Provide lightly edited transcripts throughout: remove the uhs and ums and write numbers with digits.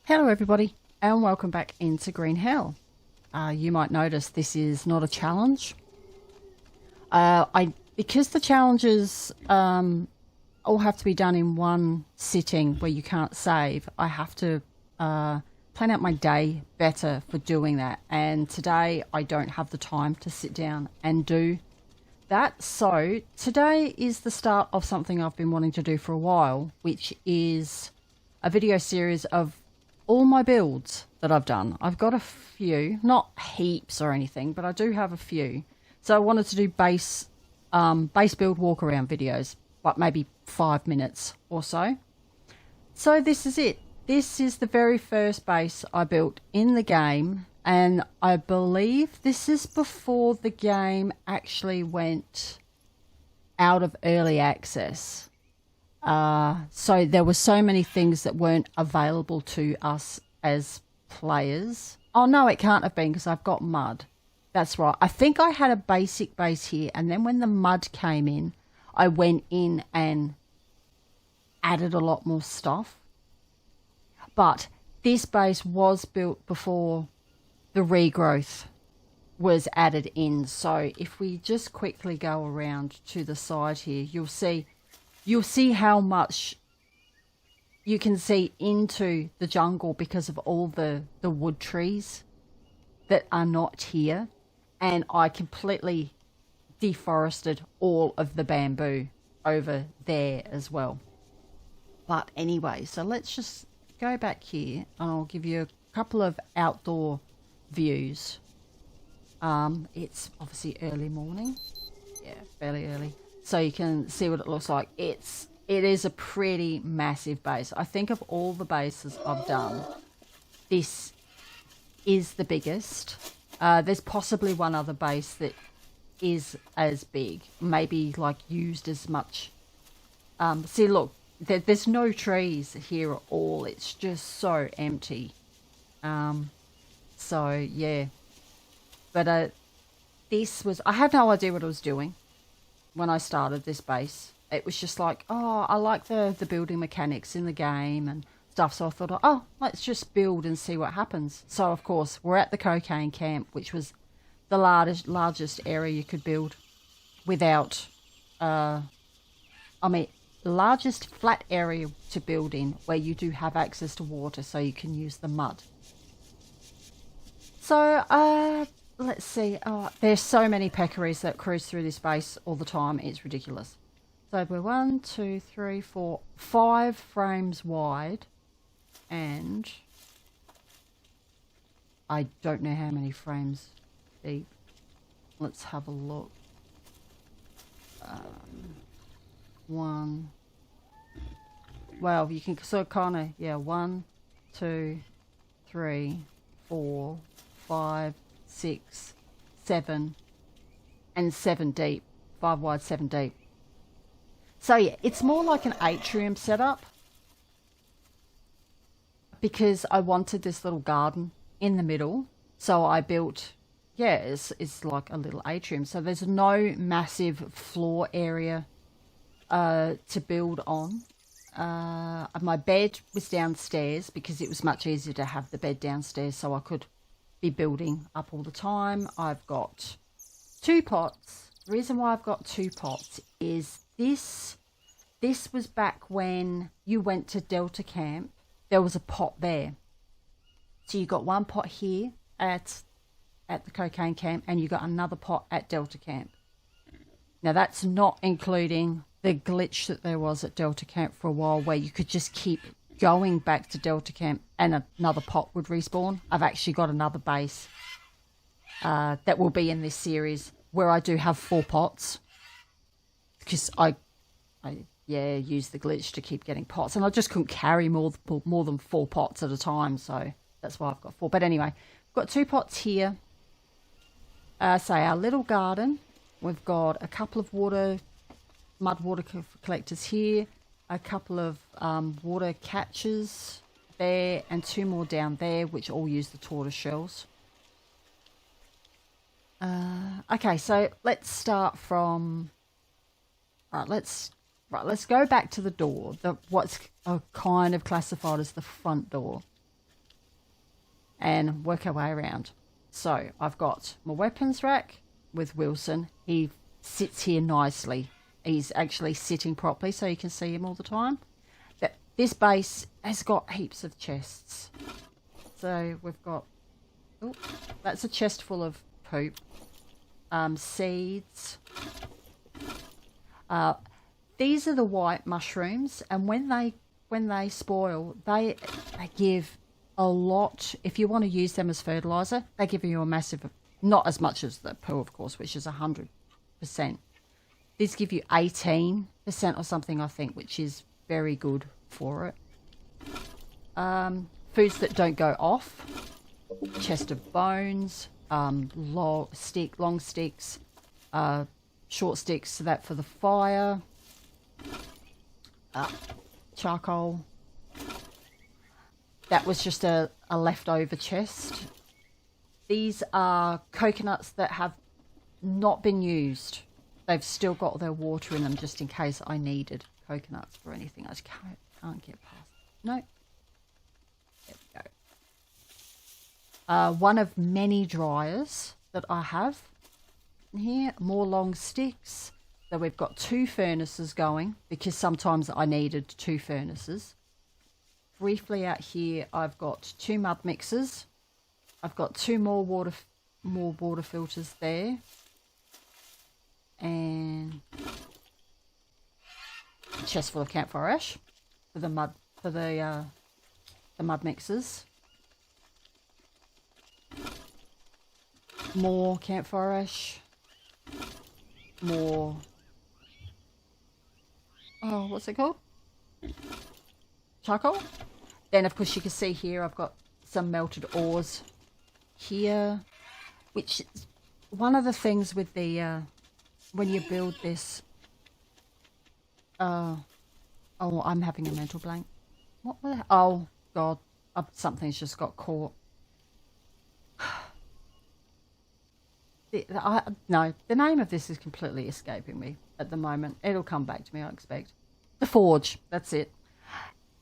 Hello everybody and welcome back into Green Hell. You might notice this is not a challenge. Because the challenges all have to be done in one sitting where you can't save, I have to plan out my day better for doing that. And today I don't have the time to sit down and do that. So today is the start of something I've been wanting to do for a while, which is a video series of all my builds that I've done. I've got a few, not heaps or anything, but I do have a few. So I wanted to do base build walk around videos, like maybe 5 minutes or so. So this is it. This is the very first base I built in the game, and I believe this is before the game actually went out of early access. So there were so many things that weren't available to us as players. Oh no, it can't have been because I've got mud. That's right. I think I had a basic base here, and then when the mud came in, I went in and added a lot more stuff. But this base was built before the regrowth was added in. So if we just quickly go around to the side here, you'll see how much you can see into the jungle because of all the wood trees that are not here. And I completely deforested all of the bamboo over there as well. But anyway, so let's just go back here and I'll give you a couple of outdoor views. It's obviously early morning. Yeah, fairly early. So you can see what it looks like. It is a pretty massive base. I think of all the bases I've done, this is the biggest. There's possibly one other base that is as big, maybe like used as much. See, look, there's no trees here at all. It's just so empty. So yeah, but this was, I had no idea what I was doing when I started this base. It was just like, oh, I like the building mechanics in the game and stuff. So I thought, oh, let's just build and see what happens. So of course we're at the cocaine camp, which was the largest area you could build without, largest flat area to build in where you do have access to water so you can use the mud. So, let's see. Oh, there's so many peccaries that cruise through this base all the time. It's ridiculous. So we're 1, 2, 3, 4, 5 frames wide, and I don't know how many frames deep. Let's have a look. 1. Well, you can sort of kind of, yeah, 1, 2, 3, 4, 5, 6, 7, and 7 deep. 5 wide, 7 deep. So yeah, it's more like an atrium setup because I wanted this little garden in the middle. So I built, yeah, it's like a little atrium. So there's no massive floor area to build on. My bed was downstairs because it was much easier to have the bed downstairs so I could be building up all the time. I've got 2 pots. The reason why I've got 2 pots is this was back when you went to Delta Camp. There was a pot there. So you got 1 pot here at the cocaine camp, and you got another pot at Delta Camp. Now that's not including the glitch that there was at Delta Camp for a while where you could just keep going back to Delta Camp and another pot would respawn. I've actually got another base that will be in this series where I do have 4 pots because I used the glitch to keep getting pots, and I just couldn't carry more than 4 pots at a time, so that's why I've got 4. But anyway, I've got 2 pots here. Say our little garden. We've got a couple of mud water collectors here, a couple of water catchers there, and 2 more down there, which all use the tortoise shells. Okay, so let's start from. Right, let's go back to the door. What's kind of classified as the front door. and work our way around. So I've got my weapons rack with Wilson. He sits here nicely. He's actually sitting properly so you can see him all the time. This base has got heaps of chests. So we've got, oh, that's a chest full of poop. Seeds. These are the white mushrooms, and when they spoil, they give a lot. If you want to use them as fertilizer, they give you a massive, not as much as the poo, of course, which is 100%. These give you 18% or something, I think, which is very good for it. Foods that don't go off. Chest of bones. Long sticks. Short sticks, so that for the fire. Charcoal. That was just a leftover chest. These are coconuts that have not been used. They've still got their water in them just in case I needed coconuts for anything. I just can't get past. No. There we go. One of many dryers that I have here. More long sticks. So we've got 2 furnaces going because sometimes I needed 2 furnaces. Briefly out here, I've got 2 mud mixers. I've got 2 more water filters there. And a chest full of campfire ash for the mud mixers. More campfire ash. More. Oh, what's it called? Charcoal. Then, of course, you can see here I've got some melted ores here, which is one of the things with the when you build this. Oh, I'm having a mental blank. What the? Oh God, something's just got caught. No, the name of this is completely escaping me at the moment. It'll come back to me, I expect. The forge, that's it.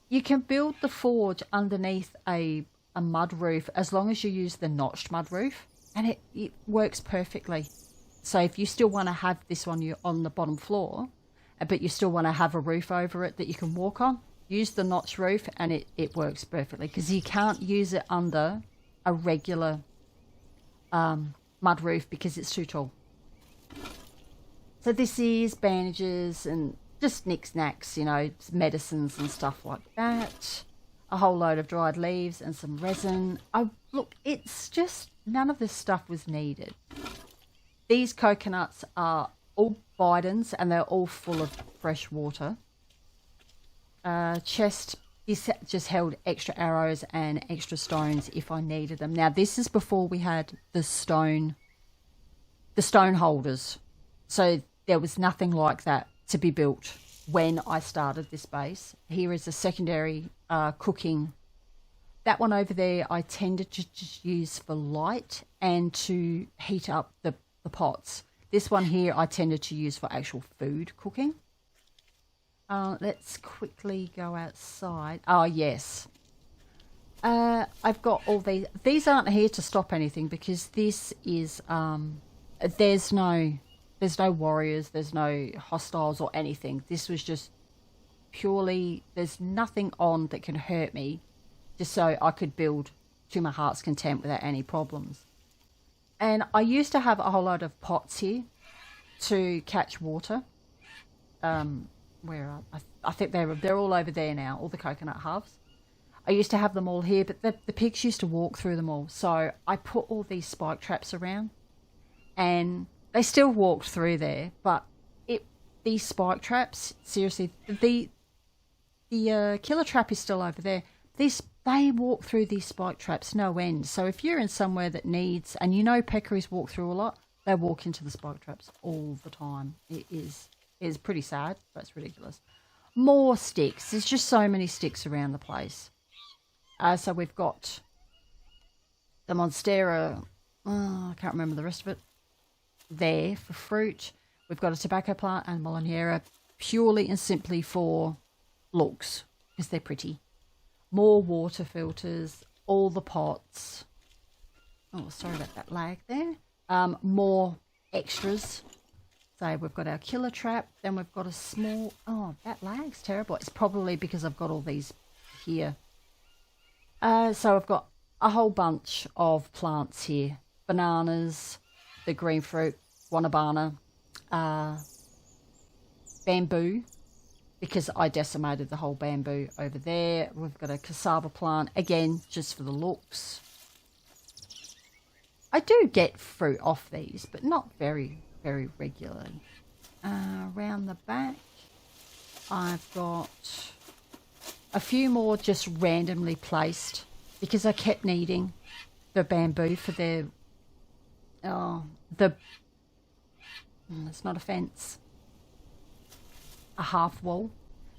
You can build the forge underneath a mud roof as long as you use the notched mud roof, and it works perfectly. So if you still want to have this on the bottom floor, but you still want to have a roof over it that you can walk on, use the notched roof and it works perfectly, because you can't use it under a regular mud roof because it's too tall. So this is bandages and just knickknacks, medicines and stuff like that. A whole load of dried leaves and some resin. Look, it's just none of this stuff was needed. These coconuts are all Bidens and they're all full of fresh water. Chest is just held extra arrows and extra stones if I needed them. Now this is before we had the stone holders. So there was nothing like that to be built when I started this base. Here is a secondary cooking. That one over there I tended to just use for light and to heat up the pots. This one here I tended to use for actual food cooking. Let's quickly go outside. Oh, yes. I've got all these. These aren't here to stop anything because this is, there's no warriors, there's no hostiles or anything. This was just purely, there's nothing on that can hurt me, just so I could build to my heart's content without any problems. And I used to have a whole lot of pots here to catch water. Where I think they're all over there now, all the coconut halves. I used to have them all here, but the pigs used to walk through them all. So I put all these spike traps around, and they still walked through there. But these spike traps, seriously, the killer trap is still over there. They walk through these spike traps no end. So if you're in somewhere that needs, and peccaries walk through a lot, they walk into the spike traps all the time. It is pretty sad, but it's ridiculous. More sticks. There's just so many sticks around the place. So we've got the Monstera, I can't remember the rest of it, there for fruit. We've got a tobacco plant and Moliniera purely and simply for looks, because they're pretty. More water filters, all the pots. Oh, sorry about that lag there. More extras. So we've got our killer trap. Then we've got a small... Oh, that lag's terrible. It's probably because I've got all these here. So I've got a whole bunch of plants here. Bananas, the green fruit, guanabana, bamboo, because I decimated the whole bamboo over there. We've got a cassava plant, again, just for the looks. I do get fruit off these, but not very, very regularly. Around the back, I've got a few more just randomly placed because I kept needing the bamboo for their, it's not a fence, a half wall.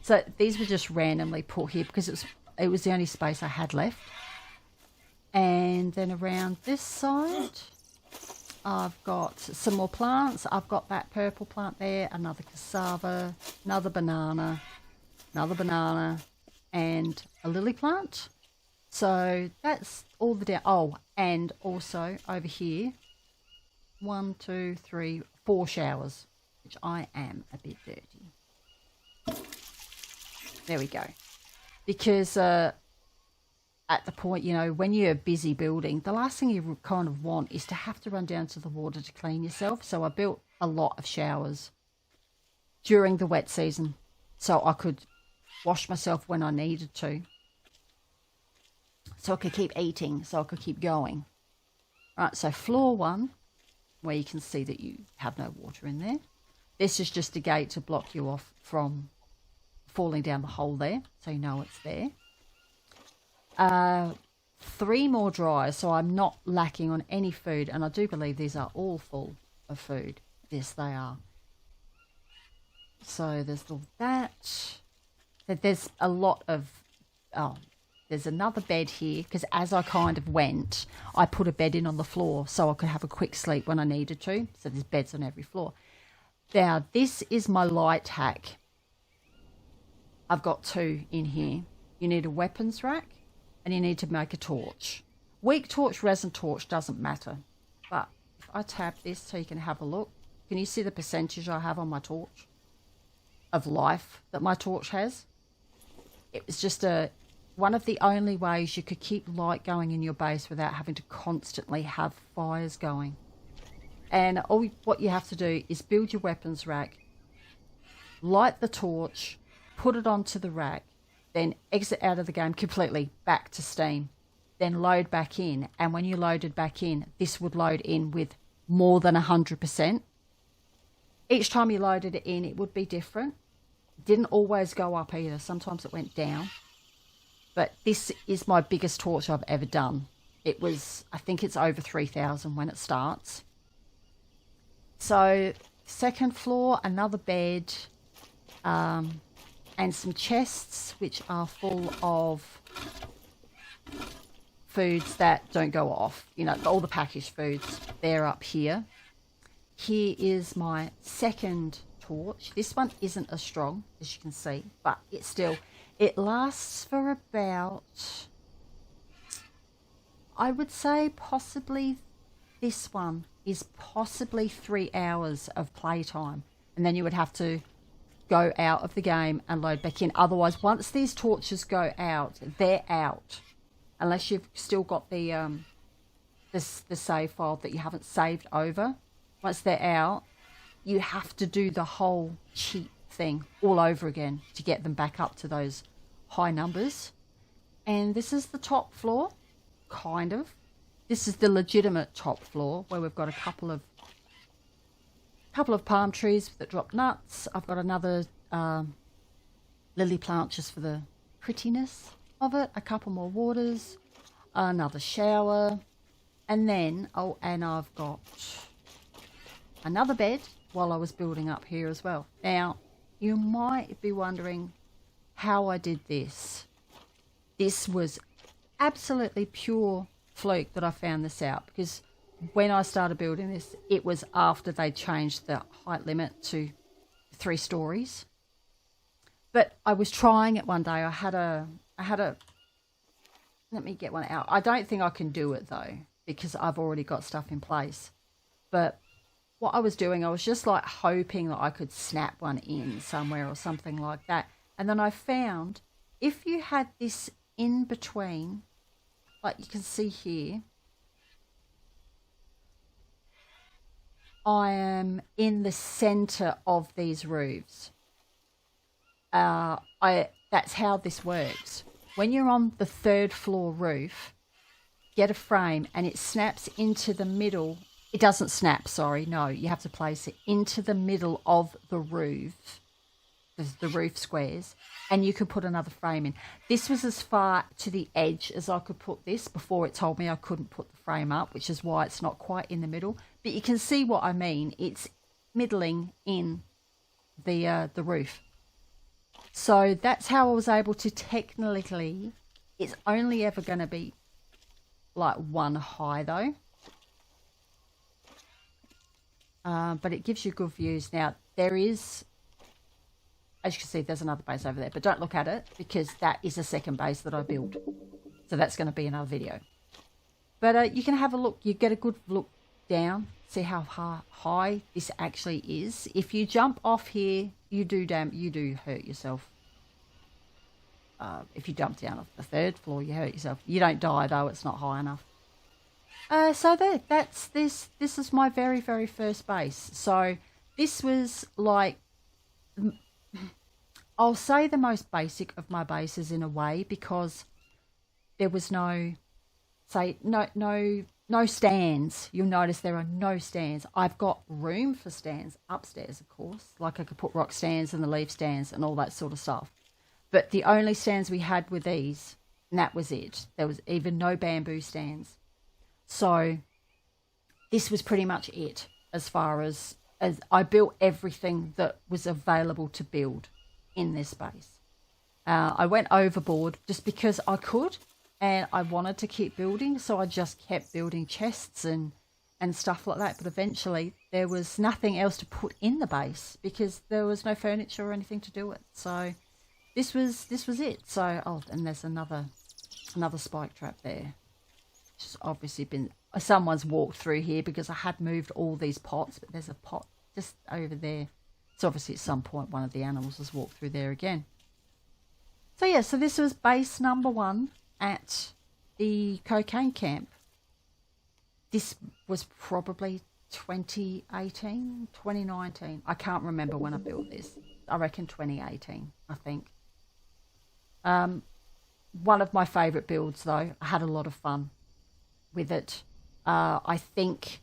So these were just randomly put here because it was the only space I had left. And then around this side, I've got some more plants. I've got that purple plant there, another cassava, another banana, and a lily plant. So that's all the down. Oh, and also over here, 1, 2, 3, 4 showers, which I am a bit dirty. There we go. Because at the point, you know, when you're busy building, the last thing you kind of want is to have to run down to the water to clean yourself. So I built a lot of showers during the wet season so I could wash myself when I needed to. So I could keep eating, so I could keep going. Right, so floor 1, where you can see that you have no water in there. This is just a gate to block you off from falling down the hole there, so you know it's there. 3 more dryers, so I'm not lacking on any food, and I do believe these are all full of food. Yes, they are. So there's all that. There's a lot of... Oh, there's another bed here, because as I kind of went, I put a bed in on the floor so I could have a quick sleep when I needed to. So there's beds on every floor. Now, this is my light hack. I've got 2 in here. You need a weapons rack, and you need to make a torch. Weak torch, resin torch, doesn't matter. But if I tap this so you can have a look, can you see the percentage I have on my torch? Of life that my torch has? It was just one of the only ways you could keep light going in your base without having to constantly have fires going. And what you have to do is build your weapons rack, light the torch, put it onto the rack, then exit out of the game completely, back to Steam, then load back in. And when you loaded back in, this would load in with more than 100%. Each time you loaded it in, it would be different. It didn't always go up either. Sometimes it went down. But this is my biggest torch I've ever done. It was, I think it's over 3,000 when it starts. So, second floor, another bed, and some chests which are full of foods that don't go off. You know, all the packaged foods, they're up here. Here is my second torch. This one isn't as strong, as you can see, but it lasts for about, I would say possibly this one is possibly 3 hours of playtime. And then you would have to go out of the game and load back in. Otherwise, once these torches go out, they're out. Unless you've still got the save file that you haven't saved over. Once they're out, you have to do the whole cheat thing all over again to get them back up to those high numbers. And this is the top floor, kind of. This is the legitimate top floor where we've got a couple of palm trees that drop nuts. I've got another lily plant just for the prettiness of it. A couple more waters, another shower, and then and I've got another bed while I was building up here as well. Now, you might be wondering how I did this. This was absolutely pure fluke that I found this out, because when I started building this, it was after they changed the height limit to 3 stories. But I was trying it one day. I had a, let me get one out. I don't think I can do it though. because I've already got stuff in place. But what I was doing, I was just like hoping that I could snap one in somewhere or something like that. And then I found if you had this in between, like you can see here, I am in the center of these roofs. That's how this works. When you're on the 3rd floor roof, get a frame and it snaps into the middle. It doesn't snap, sorry, no, you have to place it into the middle of the roof, the roof squares, and you could put another frame in. This was as far to the edge as I could put this before it told me I couldn't put the frame up, which is why it's not quite in the middle. But you can see what I mean. It's middling in the roof. So that's how I was able to technically, it's only ever going to be like one high though. But it gives you good views. Now there is, as you can see, there's another base over there, but don't look at it because that is a second base that I built. So that's going to be another video. But you can have a look, you get a good look down, see how high this actually is. If you jump off here, you do hurt yourself. If you jump down off the 3rd floor, you hurt yourself. You don't die though, it's not high enough. So there, that's this. This is my very, very first base. So this was like, I'll say the most basic of my bases in a way, because there was no stands. You'll notice there are no stands. I've got room for stands upstairs, of course. Like I could put rock stands and the leaf stands and all that sort of stuff. But the only stands we had were these, and that was it. There was even no bamboo stands. So this was pretty much it as far as I built everything that was available to build in this space. I went overboard just because I could and I wanted to keep building. So I just kept building chests and stuff like that. But eventually there was nothing else to put in the base because there was no furniture or anything to do it. So this was it. So, oh, and there's another spike trap there. Which has obviously been, someone's walked through here because I had moved all these pots, but there's a pot just over there. So obviously at some point one of the animals has walked through there again. So yeah, so this was base number 1 at the cocaine camp. This was probably 2018, 2019. I can't remember when I built this. I reckon 2018, I think. One of my favourite builds though. I had a lot of fun with it. I think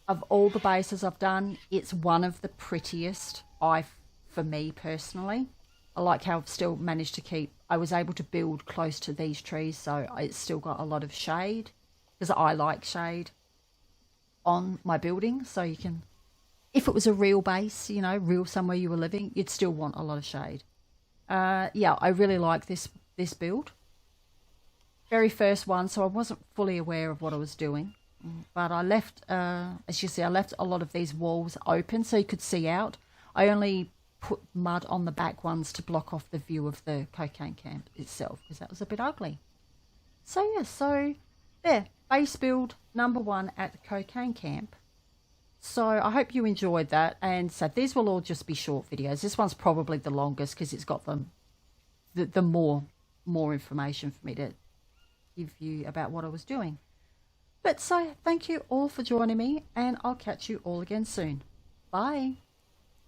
of all the bases I've done, it's one of the prettiest for me personally. I like how I've still managed to keep, I was able to build close to these trees, so it's still got a lot of shade, because I like shade on my building. So you can, if it was a real base, you know, real somewhere you were living, you'd still want a lot of shade. Yeah, I really like this build. Very first one, so I wasn't fully aware of what I was doing. But I left, as you see, I left a lot of these walls open so you could see out. I only put mud on the back ones to block off the view of the cocaine camp itself, because that was a bit ugly. So yeah, so there, base build number 1 at the cocaine camp. So I hope you enjoyed that, and so these will all just be short videos. This one's probably the longest because it's got the more information for me to give you about what I was doing. But so thank you all for joining me, and I'll catch you all again soon. Bye.